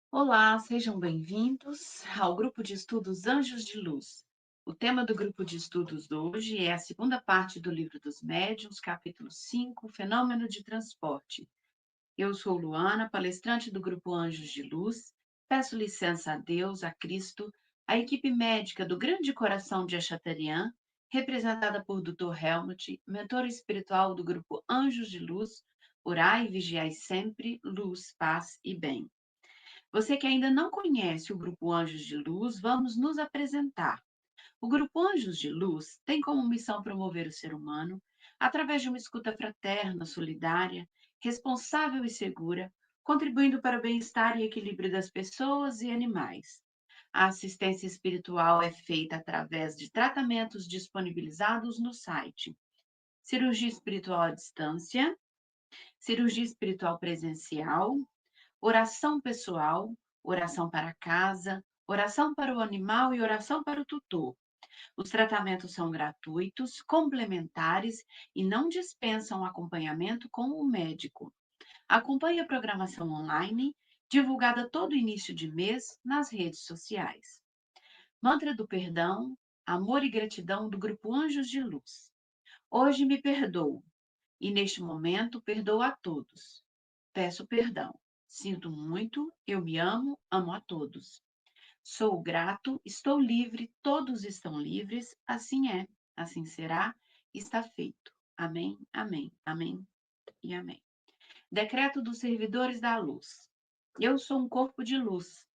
Olá, sejam bem-vindos ao grupo de estudos Anjos de Luz. O tema do grupo de estudos de hoje é a segunda parte do Livro dos Médiuns, capítulo 5, Fenômeno de Transporte. Eu sou Luana, palestrante do grupo Anjos de Luz. Peço licença a Deus, a Cristo, a equipe médica do Grande Coração de Achatarian, representada por Dr. Helmut, mentor espiritual do grupo Anjos de Luz. Orai e vigiai sempre, luz, paz e bem. Você que ainda não conhece o Grupo Anjos de Luz, vamos nos apresentar. O Grupo Anjos de Luz tem como missão promover o ser humano através de uma escuta fraterna, solidária, responsável e segura, contribuindo para o bem-estar e equilíbrio das pessoas e animais. A assistência espiritual é feita através de tratamentos disponibilizados no site cirurgia espiritual à distância, cirurgia espiritual presencial, oração pessoal, oração para casa, oração para o animal e oração para o tutor. Os tratamentos são gratuitos, complementares e não dispensam acompanhamento com o médico. Acompanhe a programação online, divulgada todo início de mês nas redes sociais. Mantra do perdão, amor e gratidão do Grupo Anjos de Luz. Hoje me perdoo e neste momento perdoo a todos. Peço perdão. Sinto muito, eu me amo, amo a todos. Sou grato, estou livre, todos estão livres, assim é, assim será, está feito. Amém, amém, amém e amém. Decreto dos servidores da luz. Eu sou um corpo de luz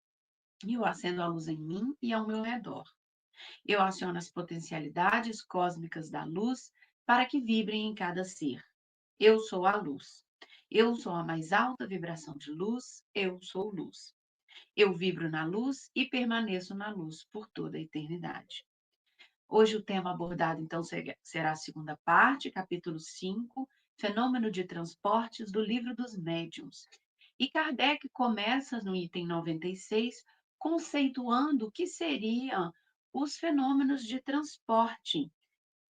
e eu acendo a luz em mim e ao meu redor. Eu aciono as potencialidades cósmicas da luz para que vibrem em cada ser. Eu sou a luz. Eu sou a mais alta vibração de luz, eu sou luz. Eu vibro na luz e permaneço na luz por toda a eternidade. Hoje o tema abordado, então, será a segunda parte, capítulo 5, Fenômeno de Transportes do Livro dos Médiuns. E Kardec começa no item 96, conceituando o que seriam os fenômenos de transporte,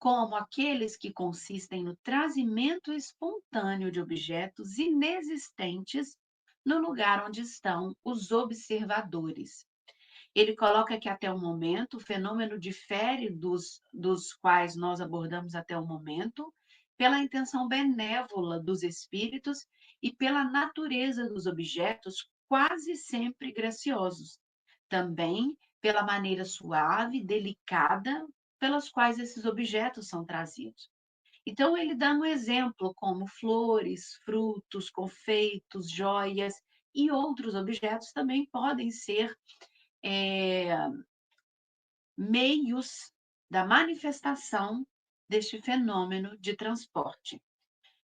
como aqueles que consistem no trazimento espontâneo de objetos inexistentes no lugar onde estão os observadores. Ele coloca que até o momento o fenômeno difere dos quais nós abordamos até o momento, pela intenção benévola dos espíritos e pela natureza dos objetos quase sempre graciosos. Também pela maneira suave, delicada, pelas quais esses objetos são trazidos. Então, ele dá um exemplo como flores, frutos, confeitos, joias e outros objetos também podem ser é, meios da manifestação deste fenômeno de transporte.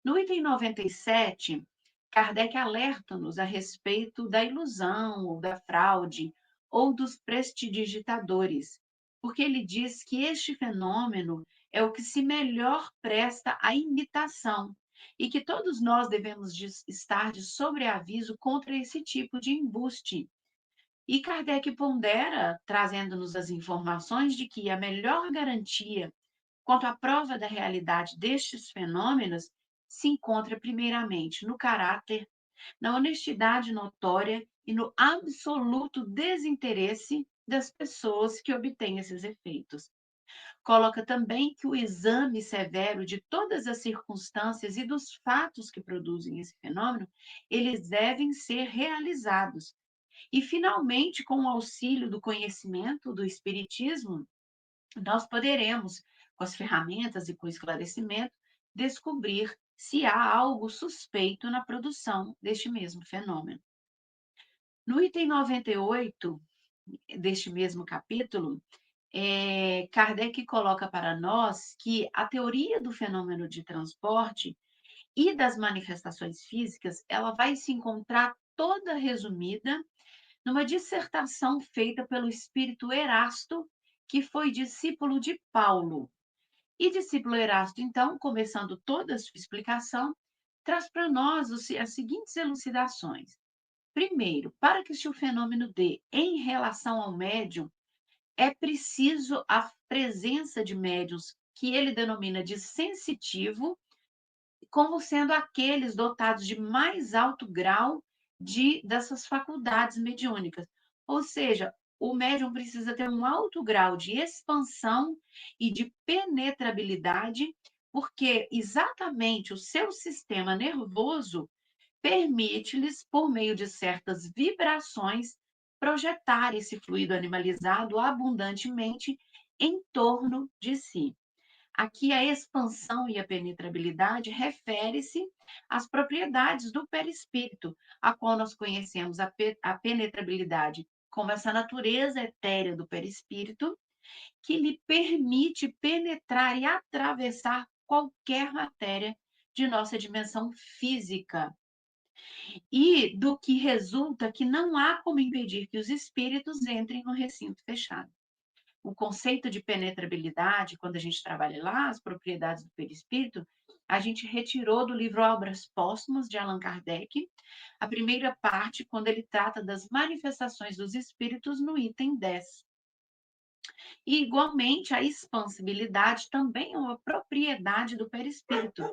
No item 97, Kardec alerta-nos a respeito da ilusão ou da fraude ou dos prestidigitadores, porque ele diz que este fenômeno é o que se melhor presta à imitação e que todos nós devemos estar de sobreaviso contra esse tipo de embuste. E Kardec pondera, trazendo-nos as informações de que a melhor garantia quanto à prova da realidade destes fenômenos se encontra primeiramente no caráter, na honestidade notória e no absoluto desinteresse das pessoas que obtêm esses efeitos. Coloca também que o exame severo de todas as circunstâncias e dos fatos que produzem esse fenômeno, eles devem ser realizados. E, finalmente, com o auxílio do conhecimento do Espiritismo, nós poderemos, com as ferramentas e com o esclarecimento, descobrir se há algo suspeito na produção deste mesmo fenômeno. No item 98 deste mesmo capítulo, Kardec coloca para nós que a teoria do fenômeno de transporte e das manifestações físicas, ela vai se encontrar toda resumida numa dissertação feita pelo espírito Erasto, que foi discípulo de Paulo. E discípulo Erasto, então, começando toda a sua explicação, traz para nós as seguintes elucidações. Primeiro, para que o fenômeno dê em relação ao médium, é preciso a presença de médiums que ele denomina de sensitivo, como sendo aqueles dotados de mais alto grau dessas faculdades mediúnicas. Ou seja, o médium precisa ter um alto grau de expansão e de penetrabilidade, porque exatamente o seu sistema nervoso permite-lhes, por meio de certas vibrações, projetar esse fluido animalizado abundantemente em torno de si. Aqui a expansão e a penetrabilidade refere-se às propriedades do perispírito, a qual nós conhecemos a penetrabilidade como essa natureza etérea do perispírito, que lhe permite penetrar e atravessar qualquer matéria de nossa dimensão física. E do que resulta que não há como impedir que os espíritos entrem no recinto fechado. O conceito de penetrabilidade, quando a gente trabalha lá as propriedades do perispírito, a gente retirou do livro Obras Póstumas, de Allan Kardec, a primeira parte, quando ele trata das manifestações dos espíritos no item 10. E, igualmente, a expansibilidade também é uma propriedade do perispírito,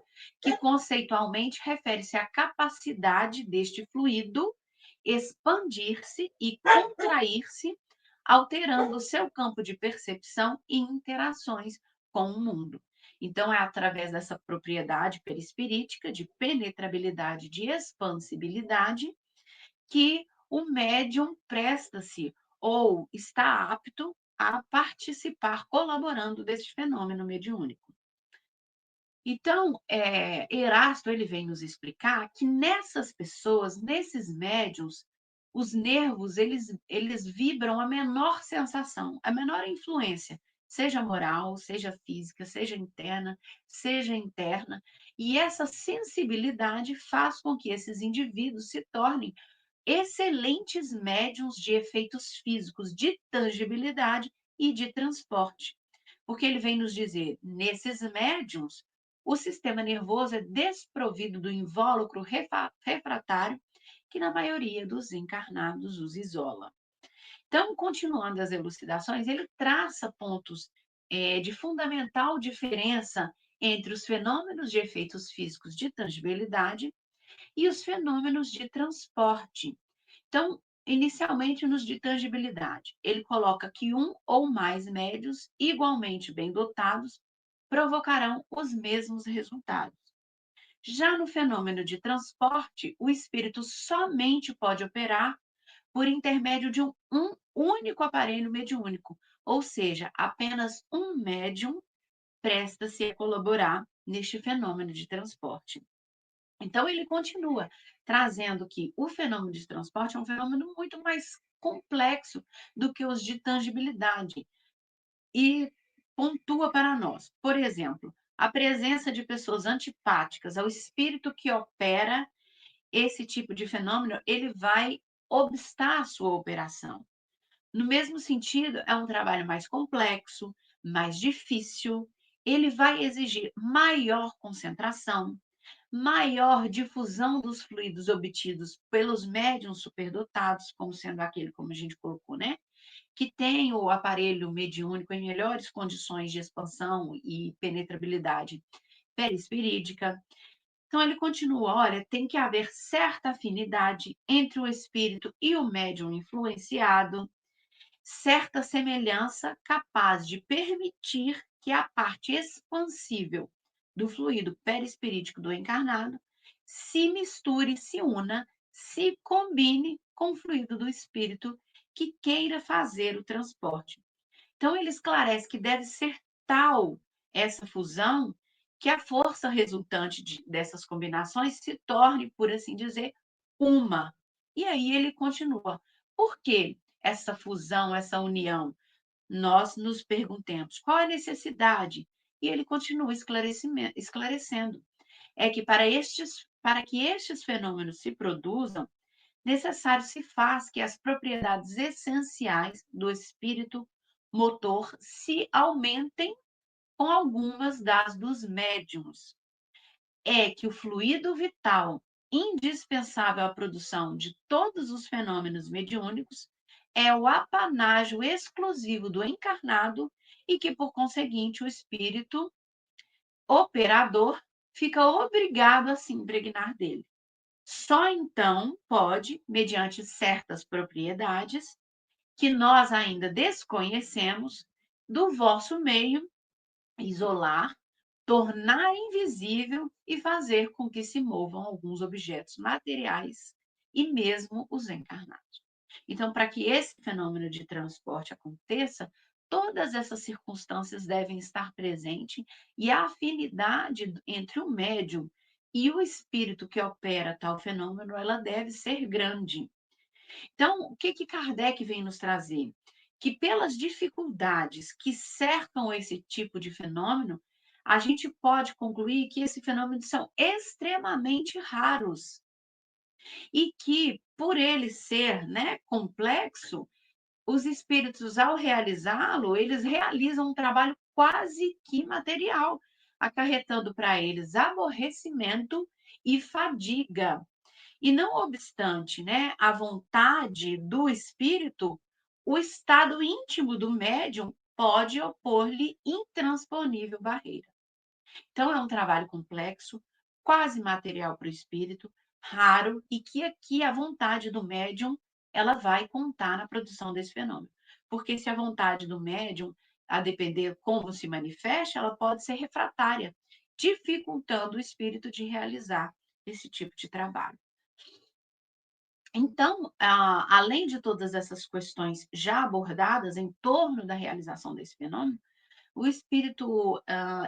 que conceitualmente refere-se à capacidade deste fluido expandir-se e contrair-se, alterando o seu campo de percepção e interações com o mundo. Então, é através dessa propriedade perispirítica, de penetrabilidade, de expansibilidade, que o médium presta-se ou está apto a participar, colaborando deste fenômeno mediúnico. Então, Erasto ele vem nos explicar que nessas pessoas, nesses médiums, os nervos eles vibram a menor sensação, a menor influência, seja moral, seja física, seja interna, e essa sensibilidade faz com que esses indivíduos se tornem excelentes médiums de efeitos físicos, de tangibilidade e de transporte. Porque ele vem nos dizer, nesses médiums, o sistema nervoso é desprovido do invólucro refratário, que na maioria dos encarnados os isola. Então, continuando as elucidações, ele traça pontos de fundamental diferença entre os fenômenos de efeitos físicos de tangibilidade e os fenômenos de transporte. Então, inicialmente nos de tangibilidade, ele coloca que um ou mais médios igualmente bem dotados provocarão os mesmos resultados. Já no fenômeno de transporte, o espírito somente pode operar por intermédio de um único aparelho mediúnico, ou seja, apenas um médium presta-se a colaborar neste fenômeno de transporte. Então, ele continua trazendo que o fenômeno de transporte é um fenômeno muito mais complexo do que os de tangibilidade e pontua para nós, por exemplo, a presença de pessoas antipáticas ao espírito que opera esse tipo de fenômeno, ele vai obstar a sua operação. No mesmo sentido, é um trabalho mais complexo, mais difícil, ele vai exigir maior concentração, maior difusão dos fluidos obtidos pelos médiums superdotados, como sendo aquele, como a gente colocou, né? Que tem o aparelho mediúnico em melhores condições de expansão e penetrabilidade perispirídica. Então, ele continua: olha, tem que haver certa afinidade entre o espírito e o médium influenciado, certa semelhança capaz de permitir que a parte expansível do fluido perispirítico do encarnado se misture, se una, se combine com o fluido do espírito que queira fazer o transporte. Então, ele esclarece que deve ser tal essa fusão que a força resultante dessas combinações se torne, por assim dizer, uma. E aí ele continua: por que essa fusão, essa união? Nós nos perguntemos qual é a necessidade? E ele continua esclarecendo: é que para que estes fenômenos se produzam, necessário se faz que as propriedades essenciais do espírito motor se aumentem com algumas das dos médiums. É que o fluido vital, indispensável à produção de todos os fenômenos mediúnicos, é o apanágio exclusivo do encarnado e que, por conseguinte, o espírito operador fica obrigado a se impregnar dele. Só então pode, mediante certas propriedades que nós ainda desconhecemos, do vosso meio, isolar, tornar invisível e fazer com que se movam alguns objetos materiais e mesmo os encarnados. Então, para que esse fenômeno de transporte aconteça, todas essas circunstâncias devem estar presentes e a afinidade entre o médium e o espírito que opera tal fenômeno, ela deve ser grande. Então, o que Kardec vem nos trazer? Que pelas dificuldades que cercam esse tipo de fenômeno, a gente pode concluir que esses fenômenos são extremamente raros e que, por ele ser, né, complexo, os espíritos, ao realizá-lo, eles realizam um trabalho quase que material, acarretando para eles aborrecimento e fadiga. E não obstante, né, a vontade do espírito, o estado íntimo do médium pode opor-lhe intransponível barreira. Então, é um trabalho complexo, quase material para o espírito, raro, e que aqui a vontade do médium ela vai contar na produção desse fenômeno. Porque se a vontade do médium, a depender como se manifesta, ela pode ser refratária, dificultando o espírito de realizar esse tipo de trabalho. Então, além de todas essas questões já abordadas em torno da realização desse fenômeno, o espírito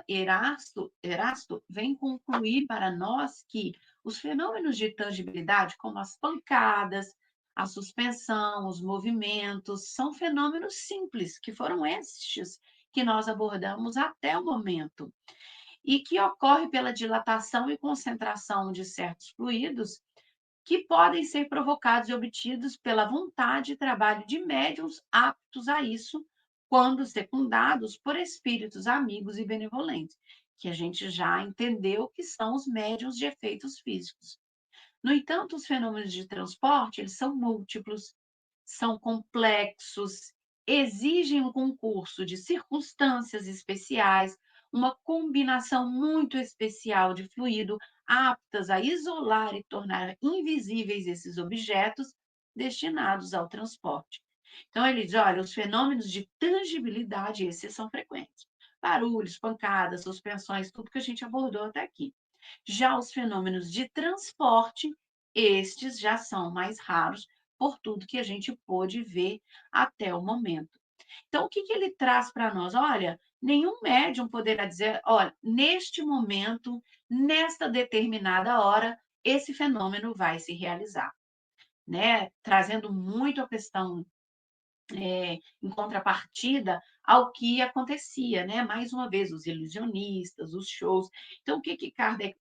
Erasto vem concluir para nós que os fenômenos de tangibilidade, como as pancadas, a suspensão, os movimentos, são fenômenos simples, que foram estes que nós abordamos até o momento, e que ocorre pela dilatação e concentração de certos fluidos que podem ser provocados e obtidos pela vontade e trabalho de médiuns aptos a isso, quando secundados por espíritos amigos e benevolentes, que a gente já entendeu que são os médiuns de efeitos físicos. No entanto, os fenômenos de transporte, eles são múltiplos, são complexos, exigem um concurso de circunstâncias especiais, uma combinação muito especial de fluido aptas a isolar e tornar invisíveis esses objetos destinados ao transporte. Então, ele diz: olha, os fenômenos de tangibilidade, esses são frequentes. Barulhos, pancadas, suspensões, tudo que a gente abordou até aqui. Já os fenômenos de transporte, estes já são mais raros, por tudo que a gente pôde ver até o momento. Então, o que ele traz para nós? Olha, nenhum médium poderá dizer, olha, neste momento, nesta determinada hora, esse fenômeno vai se realizar, né? Trazendo muito a questão em contrapartida ao que acontecia, né? Mais uma vez, os ilusionistas, os shows. Então, o que Kardec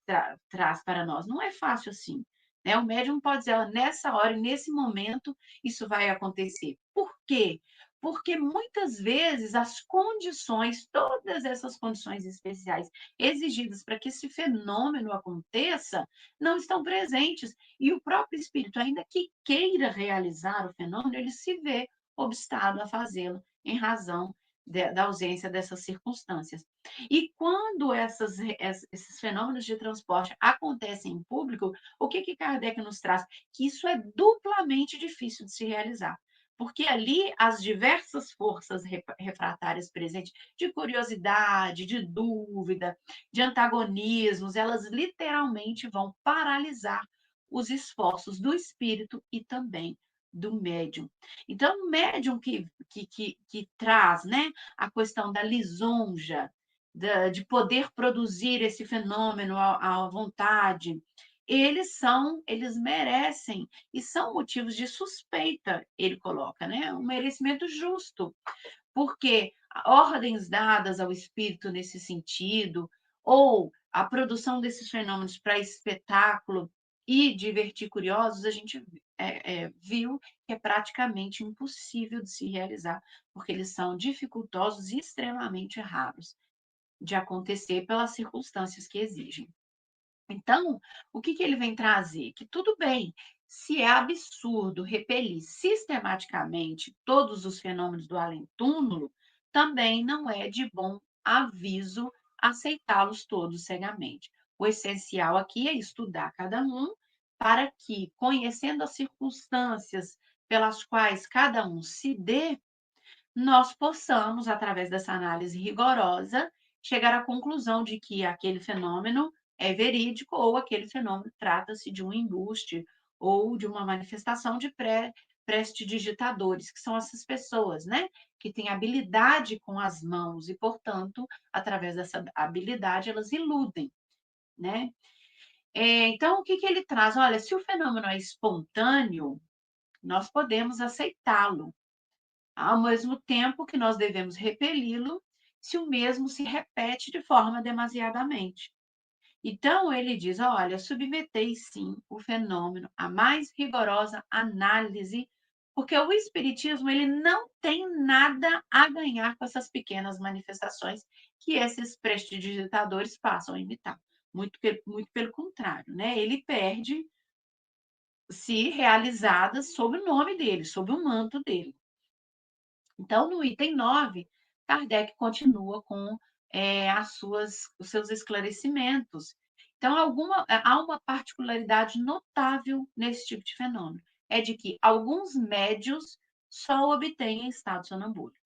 traz para nós? Não é fácil assim. Né? O médium pode dizer, "Ó, nessa hora, nesse momento, isso vai acontecer. Por quê? Porque muitas vezes as condições, todas essas condições especiais exigidas para que esse fenômeno aconteça, não estão presentes. E o próprio espírito, ainda que queira realizar o fenômeno, ele se vê obstado a fazê-lo em razão da ausência dessas circunstâncias. E quando esses fenômenos de transporte acontecem em público, o que Kardec nos traz? Que isso é duplamente difícil de se realizar. Porque ali as diversas forças refratárias presentes, de curiosidade, de dúvida, de antagonismos, elas literalmente vão paralisar os esforços do espírito e também do médium. Então, o médium que traz, né, a questão da lisonja, de poder produzir esse fenômeno à vontade, eles merecem e são motivos de suspeita, ele coloca, né? Um merecimento justo, porque ordens dadas ao espírito nesse sentido, ou a produção desses fenômenos para espetáculo e divertir curiosos, a gente viu que é praticamente impossível de se realizar, porque eles são dificultosos e extremamente raros de acontecer pelas circunstâncias que exigem. Então, o que ele vem trazer? Que tudo bem, se é absurdo repelir sistematicamente todos os fenômenos do além-túmulo, também não é de bom aviso aceitá-los todos cegamente. O essencial aqui é estudar cada um para que, conhecendo as circunstâncias pelas quais cada um se dê, nós possamos, através dessa análise rigorosa, chegar à conclusão de que aquele fenômeno é verídico ou aquele fenômeno trata-se de um embuste ou de uma manifestação de prestidigitadores, que são essas pessoas, né, que têm habilidade com as mãos e, portanto, através dessa habilidade, elas iludem, né? Então, o que que ele traz? Olha, se o fenômeno é espontâneo, nós podemos aceitá-lo, ao mesmo tempo que nós devemos repeli-lo se o mesmo se repete de forma demasiadamente. Então, ele diz: olha, submetei sim o fenômeno à mais rigorosa análise, porque o Espiritismo ele não tem nada a ganhar com essas pequenas manifestações que esses prestidigitadores passam a imitar. Muito pelo contrário, né? Ele perde se realizadas sob o nome dele, sob o manto dele. Então, no item 9, Kardec continua com os seus esclarecimentos. Então, há uma particularidade notável nesse tipo de fenômeno, é de que alguns médios só obtêm estado sonambúlico.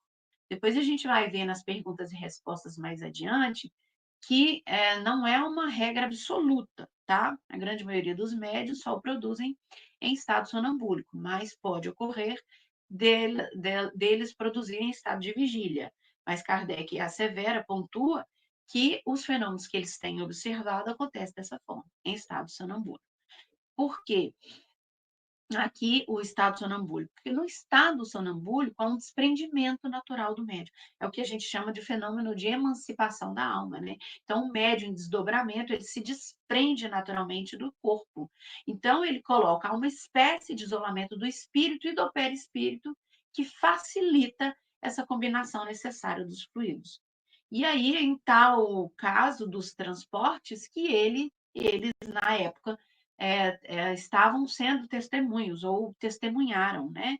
Depois a gente vai ver nas perguntas e respostas mais adiante que não é uma regra absoluta, tá? A grande maioria dos médios só o produzem em estado sonambúlico, mas pode ocorrer deles produzirem em estado de vigília. Mas Kardec assevera, pontua, que os fenômenos que eles têm observado acontecem dessa forma, em estado sonambúlico. Por quê? Aqui o estado sonambúlico, porque no estado sonambúlico há um desprendimento natural do médium. É o que a gente chama de fenômeno de emancipação da alma, né? Então, o médium em desdobramento, ele se desprende naturalmente do corpo. Então, ele coloca uma espécie de isolamento do espírito e do perispírito que facilita essa combinação necessária dos fluidos. E aí, em tal caso dos transportes, que eles, na época, estavam sendo testemunhos ou testemunharam, né?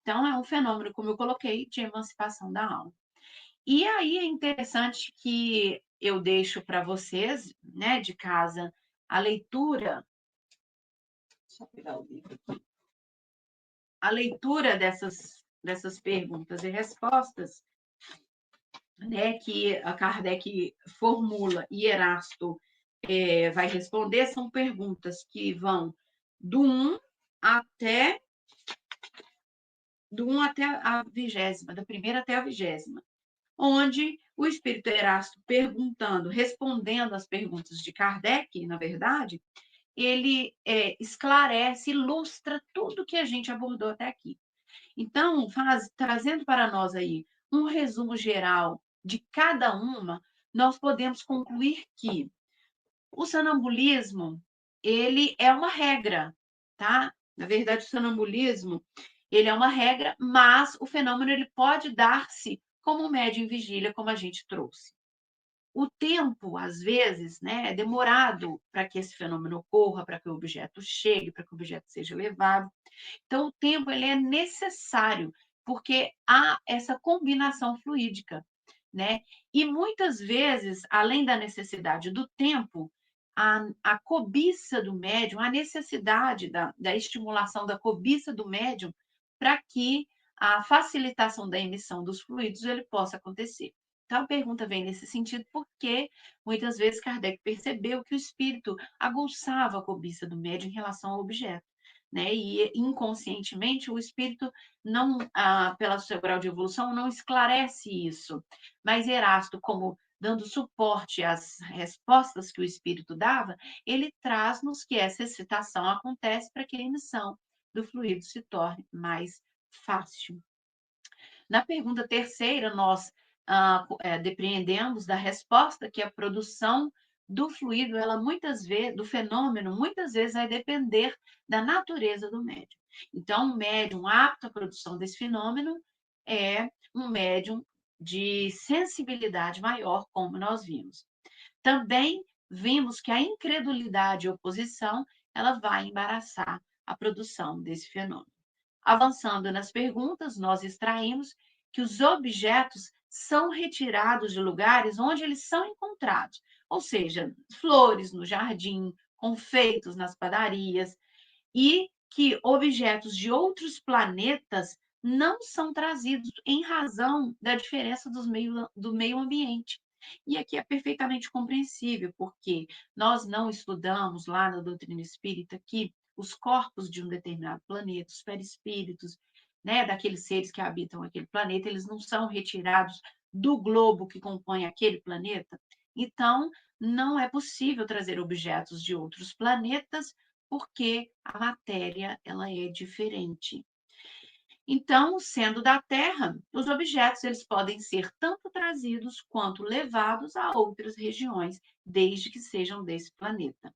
Então, é um fenômeno, como eu coloquei, de emancipação da alma. E aí é interessante que eu deixo para vocês, né, de casa, a leitura. Deixa eu pegar o livro aqui. A leitura dessas perguntas e respostas, né, que a Kardec formula e Erasto vai responder, são perguntas que vão do 1 até a 20ª, da primeira até a 20ª, onde o espírito Erasto perguntando, respondendo às perguntas de Kardec, na verdade, ele esclarece, ilustra tudo que a gente abordou até aqui. Então, trazendo para nós aí um resumo geral de cada uma, nós podemos concluir que o sonambulismo, ele é uma regra, tá? Na verdade, o sonambulismo, ele é uma regra, mas o fenômeno ele pode dar-se como médio em vigília, como a gente trouxe. O tempo, às vezes, né, é demorado para que esse fenômeno ocorra, para que o objeto chegue, para que o objeto seja levado. Então, o tempo ele é necessário, porque há essa combinação fluídica, né? E muitas vezes, além da necessidade do tempo, a cobiça do médium, a necessidade da estimulação da cobiça do médium para que a facilitação da emissão dos fluidos ele possa acontecer. Então, a pergunta vem nesse sentido, porque muitas vezes Kardec percebeu que o espírito aguçava a cobiça do médium em relação ao objeto, né? E inconscientemente o espírito não, pelo seu grau de evolução, não esclarece isso. Mas Erasto, como dando suporte às respostas que o espírito dava, ele traz-nos que essa excitação acontece para que a emissão do fluido se torne mais fácil. Na pergunta terceira, nós depreendemos da resposta que a produção do fluido, ela muitas vezes, do fenômeno, muitas vezes vai depender da natureza do médium. Então, um médium apto à produção desse fenômeno é um médium de sensibilidade maior, como nós vimos. Também vimos que a incredulidade e oposição, ela vai embaraçar a produção desse fenômeno. Avançando nas perguntas, nós extraímos que os objetos são retirados de lugares onde eles são encontrados, ou seja, flores no jardim, confeitos nas padarias. e que objetos de outros planetas não são trazidos em razão da diferença do meio ambiente. E aqui é perfeitamente compreensível, porque nós não estudamos lá na doutrina espírita que os corpos de um determinado planeta, os perispíritos, né, daqueles seres que habitam aquele planeta, eles não são retirados do globo que compõe aquele planeta. Então, não é possível trazer objetos de outros planetas porque a matéria ela é diferente. Então, sendo da Terra, os objetos eles podem ser tanto trazidos quanto levados a outras regiões, desde que sejam desse planeta.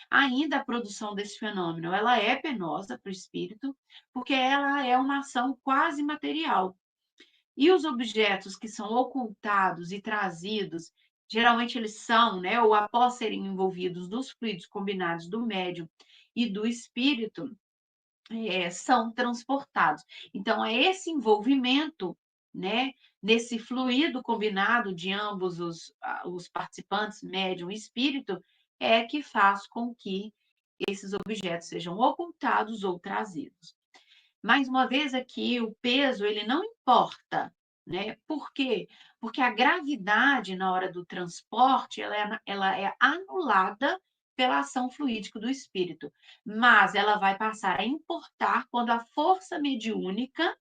Ainda a produção desse fenômeno, ela é penosa para o espírito, porque ela é uma ação quase material. E os objetos que são ocultados e trazidos, geralmente eles são, né, ou após serem envolvidos nos fluidos combinados do médium e do espírito, são transportados. Então, é esse envolvimento, né, nesse fluido combinado de ambos os participantes, médium e espírito, é que faz com que esses objetos sejam ocultados ou trazidos. Mais uma vez aqui, o peso, ele não importa, né? Por quê? Porque a gravidade na hora do transporte, ela é anulada pela ação fluídica do espírito, mas ela vai passar a importar quando a força mediúnica,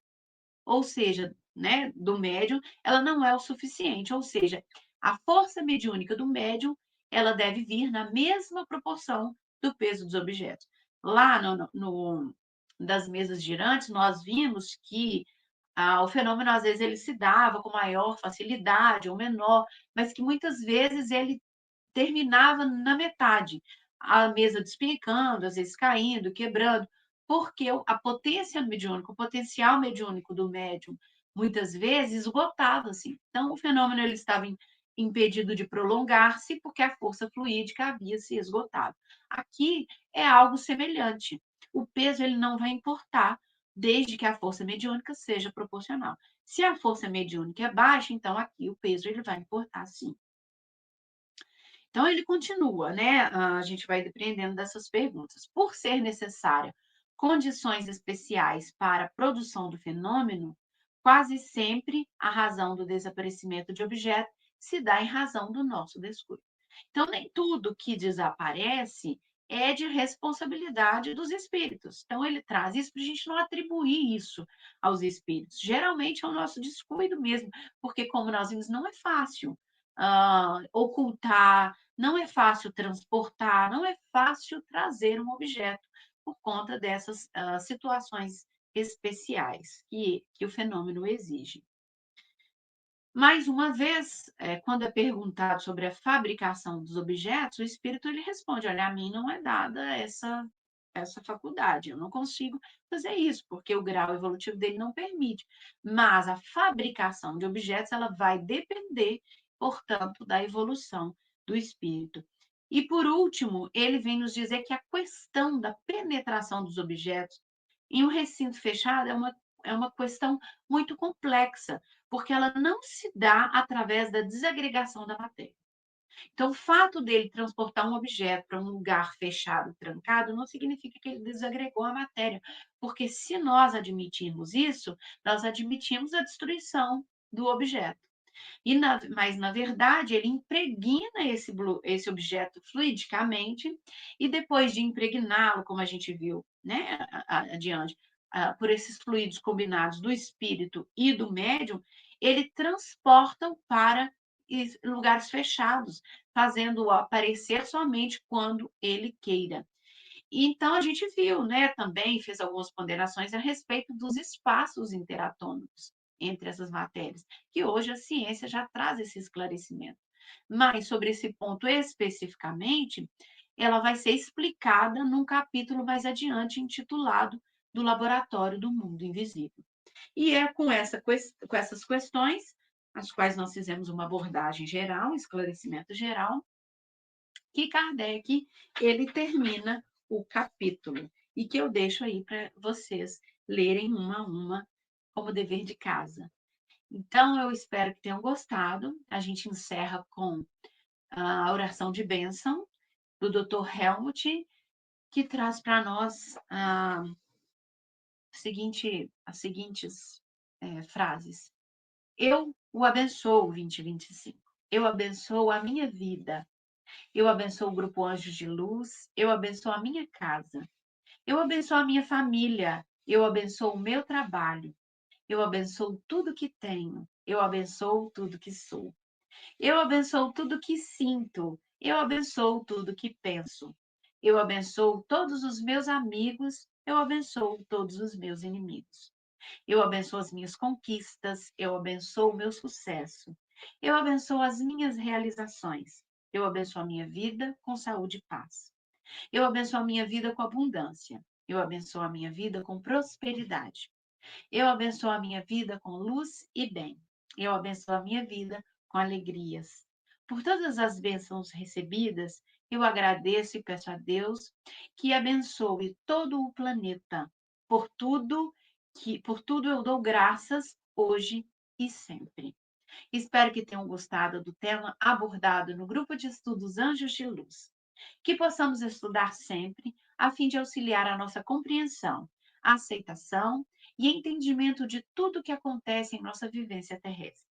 ou seja, né, do médium, ela não é o suficiente, ou seja, a força mediúnica do médium, ela deve vir na mesma proporção do peso dos objetos. Lá das mesas girantes, nós vimos que o fenômeno, às vezes, ele se dava com maior facilidade ou menor, mas que muitas vezes ele terminava na metade, a mesa despencando, às vezes caindo, quebrando, porque a potência mediúnica, o potencial mediúnico do médium, muitas vezes esgotava-se. Então, o fenômeno ele estava impedido de prolongar-se porque a força fluídica havia se esgotado. Aqui é algo semelhante. O peso ele não vai importar, desde que a força mediúnica seja proporcional. Se a força mediúnica é baixa, então aqui o peso ele vai importar sim. Então, ele continua, né? A gente vai depreendendo dessas perguntas. Por ser necessária condições especiais para a produção do fenômeno, quase sempre a razão do desaparecimento de objeto se dá em razão do nosso descuido. Então, nem tudo que desaparece é de responsabilidade dos espíritos. Então, ele traz isso para a gente não atribuir isso aos espíritos. Geralmente é o nosso descuido mesmo, porque, como nós vimos, não é fácil ocultar, não é fácil transportar, não é fácil trazer um objeto por conta dessas situações especiais que o fenômeno exige. Mais uma vez, quando é perguntado sobre a fabricação dos objetos, o espírito ele responde: olha, a mim não é dada essa faculdade, eu não consigo fazer isso, porque o grau evolutivo dele não permite. Mas a fabricação de objetos ela vai depender, portanto, da evolução do espírito. E por último, ele vem nos dizer que a questão da penetração dos objetos em um recinto fechado é uma questão muito complexa, porque ela não se dá através da desagregação da matéria. Então, o fato dele transportar um objeto para um lugar fechado, trancado, não significa que ele desagregou a matéria, porque se nós admitirmos isso, nós admitimos a destruição do objeto. Mas, na verdade, ele impregna esse objeto fluidicamente, e depois de impregná-lo, como a gente viu, né, adiante, por esses fluidos combinados do espírito e do médium, ele transporta para lugares fechados, fazendo-o aparecer somente quando ele queira. Então, a gente viu, né, também fez algumas ponderações a respeito dos espaços interatômicos entre essas matérias, que hoje a ciência já traz esse esclarecimento. Mas sobre esse ponto especificamente, ela vai ser explicada num capítulo mais adiante, intitulado Do Laboratório do Mundo Invisível. E é com essas questões, as quais nós fizemos uma abordagem geral, um esclarecimento geral, que Kardec ele termina o capítulo e que eu deixo aí para vocês lerem uma a uma como dever de casa. Então, eu espero que tenham gostado. A gente encerra com a oração de bênção do Dr. Helmut, que traz para nós as seguintes frases. Eu o abençoo, 2025. Eu abençoo a minha vida. Eu abençoo o Grupo Anjos de Luz. Eu abençoo a minha casa. Eu abençoo a minha família. Eu abençoo o meu trabalho. Eu abençoo tudo que tenho. Eu abençoo tudo que sou. Eu abençoo tudo que sinto. Eu abençoo tudo que penso. Eu abençoo todos os meus amigos. Eu abençoo todos os meus inimigos. Eu abençoo as minhas conquistas. Eu abençoo o meu sucesso. Eu abençoo as minhas realizações. Eu abençoo a minha vida com saúde e paz. Eu abençoo a minha vida com abundância. Eu abençoo a minha vida com prosperidade. Eu abençoo a minha vida com luz e bem. Eu abençoo a minha vida com alegrias. Por todas as bênçãos recebidas, eu agradeço e peço a Deus que abençoe todo o planeta. Por tudo eu dou graças hoje e sempre. Espero que tenham gostado do tema abordado no grupo de estudos Anjos de Luz, que possamos estudar sempre a fim de auxiliar a nossa compreensão, a aceitação e entendimento de tudo o que acontece em nossa vivência terrestre.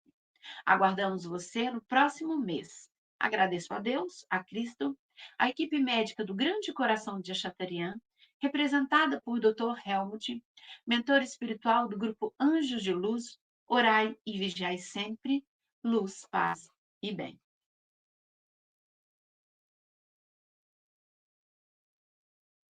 Aguardamos você no próximo mês. Agradeço a Deus, a Cristo, a equipe médica do Grande Coração de Achatarian, representada por Dr. Helmut, mentor espiritual do grupo Anjos de Luz, orai e vigiai sempre, luz, paz e bem.